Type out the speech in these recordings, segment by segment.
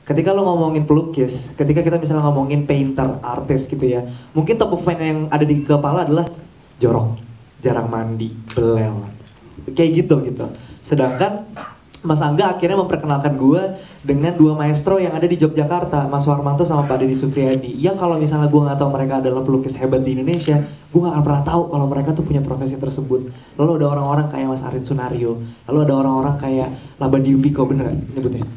ketika lo ngomongin pelukis, ketika kita misalnya ngomongin painter, artis gitu ya, mungkin top of mind yang ada di kepala adalah jorok, jarang mandi, belel, kayak gitu. Sedangkan Mas Angga akhirnya memperkenalkan gue dengan dua maestro yang ada di Yogyakarta, Mas Warmanto sama Pak Deddy Sufriyadi. Yang kalau misalnya gue nggak tahu mereka adalah pelukis hebat di Indonesia, gue nggak akan pernah tahu kalau mereka tuh punya profesi tersebut. Lalu ada orang-orang kayak Mas Arin Sunario, lalu ada orang-orang kayak Labandio Pico, bener nggak nyebutnya?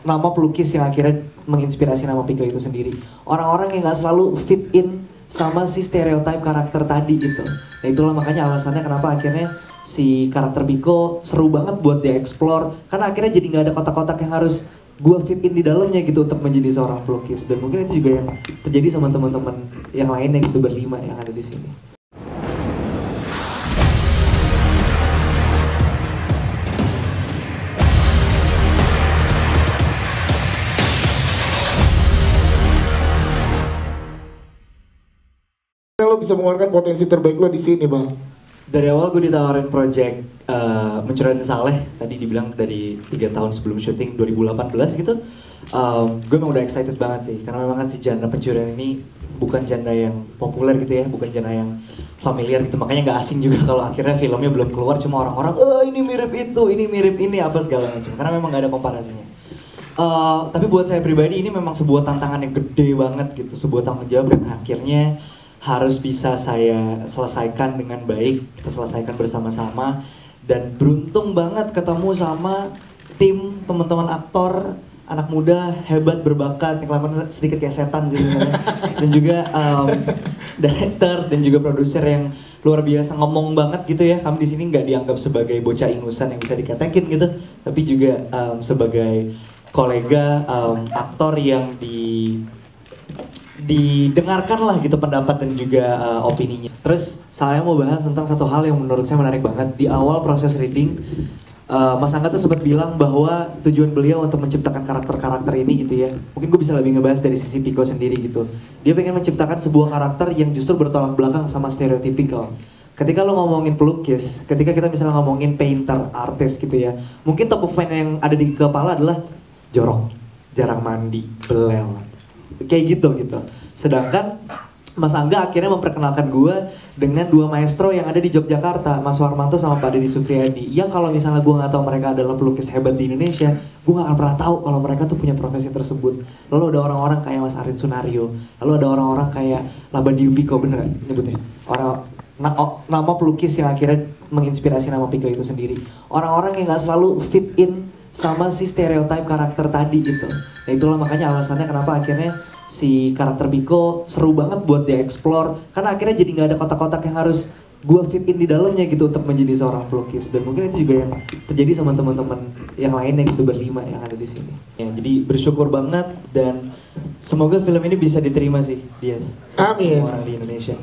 Nama pelukis yang akhirnya menginspirasi nama Pico itu sendiri. Orang-orang yang nggak selalu fit in sama si stereotype karakter tadi gitu. Nah itulah makanya alasannya kenapa akhirnya si karakter Pico seru banget buat dia explore, karena akhirnya jadi nggak ada kotak-kotak yang harus gue fit in di dalamnya gitu untuk menjadi seorang pelukis. Dan mungkin itu juga yang terjadi sama teman-teman yang lainnya gitu, berlima yang ada di sini. Lo bisa mengeluarkan potensi terbaik lo di sini, Bang. Dari awal gue ditawarin project Mencurian Saleh, tadi dibilang dari 3 tahun sebelum syuting 2018 gitu. Gue emang udah excited banget sih, karena memang kan si genre pencurian ini bukan genre yang populer gitu ya, bukan genre yang familiar gitu. Makanya gak asing juga kalau akhirnya filmnya belum keluar cuma orang-orang, ini mirip itu, ini mirip ini, apa segala macam. Karena memang gak ada komparasinya. Tapi buat saya pribadi ini memang sebuah tantangan yang gede banget gitu, sebuah tanggung jawab yang akhirnya harus bisa saya selesaikan dengan baik, kita selesaikan bersama-sama. Dan beruntung banget ketemu sama tim teman-teman aktor, anak muda, hebat, berbakat, yang kelakuan sedikit kayak setan sih sebenarnya. Dan juga director dan juga produser yang luar biasa, ngomong banget gitu ya. Kami di sini nggak dianggap sebagai bocah ingusan yang bisa diketekin gitu, tapi juga sebagai kolega aktor yang didengarkan lah gitu pendapat dan juga opininya. Terus saya mau bahas tentang satu hal yang menurut saya menarik banget. Di awal proses reading, Mas Angga tuh sempat bilang bahwa tujuan beliau untuk menciptakan karakter-karakter ini gitu ya. Mungkin gue bisa lebih ngebahas dari sisi Pico sendiri gitu. Dia pengen menciptakan sebuah karakter yang justru bertolak belakang sama stereotypical. Ketika lo ngomongin pelukis, ketika kita misalnya ngomongin painter, artis gitu ya, mungkin top of mind yang ada di kepala adalah jorok, jarang mandi, belel, kayak gitu. Sedangkan Mas Angga akhirnya memperkenalkan gue dengan dua maestro yang ada di Yogyakarta, Mas Warmanto sama Pak Deddy Sufriyadi. Yang kalau misalnya gue nggak tahu mereka adalah pelukis hebat di Indonesia, gue nggak akan pernah tahu kalau mereka tuh punya profesi tersebut. Lalu ada orang-orang kayak Mas Arin Sunario, lalu ada orang-orang kayak Labandio Pico, bener nggak nyebutnya? Nama pelukis yang akhirnya menginspirasi nama Pico itu sendiri. Orang-orang yang nggak selalu fit in sama si stereotype karakter tadi gitu. Nah itulah makanya alasannya kenapa akhirnya si karakter Pico seru banget buat dia explore, karena akhirnya jadi nggak ada kotak-kotak yang harus gue fit in di dalamnya gitu untuk menjadi seorang pelukis. Dan mungkin itu juga yang terjadi sama teman-teman yang lainnya gitu, berlima yang ada di sini. Ya, jadi bersyukur banget dan semoga film ini bisa diterima sih dia sama semua orang di Indonesia.